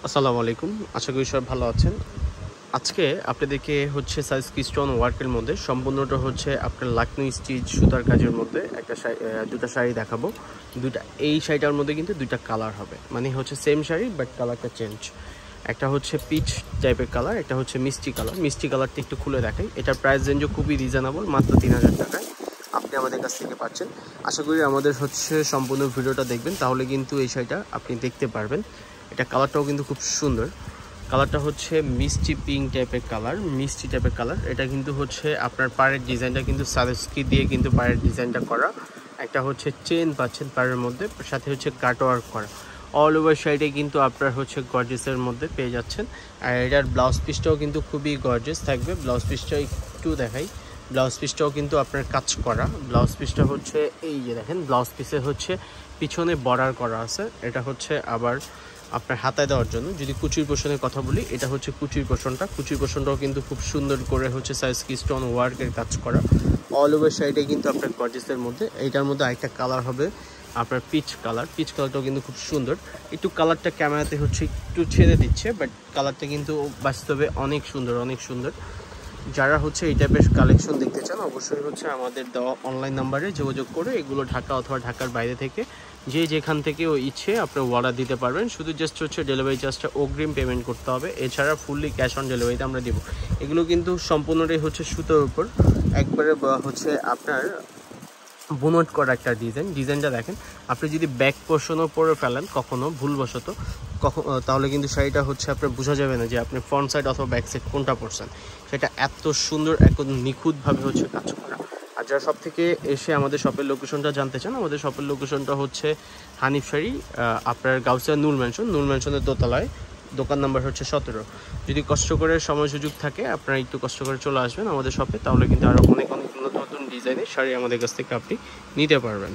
আসসালামু আলাইকুম। আশা করি সবাই ভালো আছেন। আজকে আপনাদেরকে হচ্ছে সাইজ স্টোন ওয়ার্কের মধ্যে সম্পূর্ণটা হচ্ছে আপনার লাকনো স্টিচ সুতার কাজের মধ্যে একটা দুটা শাড়ি দেখাবো। এই শাড়িটার মধ্যে কিন্তু দুইটা কালার হবে, মানে হচ্ছে সেম শাড়ি বাট কালারটা চেঞ্জ। একটা হচ্ছে পিচ টাইপের কালার, একটা হচ্ছে মিষ্টি কালার। মিষ্টি কালারটা একটু খুলে দেখাই। এটার প্রাইস রেঞ্জও খুবই রিজনেবল, মাত্র 3000 টাকায় আপনি আমাদের কাছ থেকে পাচ্ছেন। আশা করি আমাদের হচ্ছে সম্পূর্ণ ভিডিওটা দেখবেন, তাহলে কিন্তু এই শাড়িটা আপনি দেখতে পারবেন। এটা কালারটাও কিন্তু খুব সুন্দর। কালারটা হচ্ছে মিষ্টি পিঙ্ক টাইপের কালার, মিষ্টি টাইপের কালার। এটা কিন্তু হচ্ছে আপনার পাড়ের ডিজাইনটা কিন্তু সাদেস্কি দিয়ে কিন্তু পাড়ের ডিজাইনটা করা। একটা হচ্ছে চেন পাচ্ছেন পাড়ের মধ্যে, সাথে হচ্ছে কাটওয়ার্ক করা। অল ওভার সাইডে কিন্তু আপনার হচ্ছে গর্জেসের মধ্যে পেয়ে যাচ্ছেন। আর এটার ব্লাউজ পিসটাও কিন্তু খুবই গর্জেস থাকবে। ব্লাউজ পিসটা একটু দেখাই। ব্লাউজ পিসটাও কিন্তু আপনার কাজ করা। ব্লাউজ পিসটা হচ্ছে এই যে দেখেন, ব্লাউজ পিসে হচ্ছে পিছনে বর্ডার করা আছে। এটা হচ্ছে আবার আপনার হাতায় দেওয়ার জন্য। যদি কুচির পোর্শনের কথা বলি, এটা হচ্ছে কুচির পোর্শনটা। কুচির পোর্শনটাও কিন্তু খুব সুন্দর করে হচ্ছে সাইজ স্টোন ওয়ার্কের কাজ করা। অল ওভার সাইডে কিন্তু আপনার গর্জেসের মধ্যে। এইটার মধ্যে আরেকটা কালার হবে আপনার পিচ কালার। পিচ কালারটাও কিন্তু খুব সুন্দর। একটু কালারটা ক্যামেরাতে হচ্ছে একটু ছেড়ে দিচ্ছে, বাট কালারটা কিন্তু বাস্তবে অনেক সুন্দর, অনেক সুন্দর। যারা হচ্ছে এই টাইপের কালেকশন দেখতে চান, অবশ্যই হচ্ছে আমাদের দেওয়া অনলাইন নাম্বারে যোগাযোগ করে এগুলো ঢাকা অথবা ঢাকার বাইরে থেকে যে যেখান থেকে ও ইচ্ছে আপনি অর্ডার দিতে পারবেন। শুধু জাস্ট হচ্ছে ডেলিভারি চার্জটা অগ্রিম পেমেন্ট করতে হবে, এছাড়া ফুললি ক্যাশ অন ডেলিভারিতে আমরা দেবো। এগুলো কিন্তু সম্পূর্ণটাই হচ্ছে সুতোর উপর একবারে হচ্ছে আপনার বুনট করা একটা ডিজাইনটা দেখেন। আপনি যদি ব্যাক পোর্শনও পরে ফেলেন কখনো ভুলবশত, তাহলে কিন্তু শাড়িটা হচ্ছে আপনার বোঝা যাবে না যে আপনি ফ্রন্ট সাইড অথবা ব্যাক সাইড কোনটা পরছেন। সেটা এত সুন্দর, একদম নিখুঁতভাবে হচ্ছে কাজ করা। আর যারা সব থেকে এসে আমাদের শপের লোকেশনটা জানতে চান, আমাদের শপের লোকেশনটা হচ্ছে হানিফ শাড়ি, আপনার গাউসিয়া নূর ম্যানশনের দোতলায়। দোকান নাম্বার হচ্ছে 17। যদি কষ্ট করে সময় সুযোগ থাকে আপনারা একটু কষ্ট করে চলে আসবেন আমাদের শপে, তাহলে কিন্তু আরও অনেক অনেক নতুন নতুন ডিজাইনের শাড়ি আমাদের কাছ থেকে আপনি নিতে পারবেন।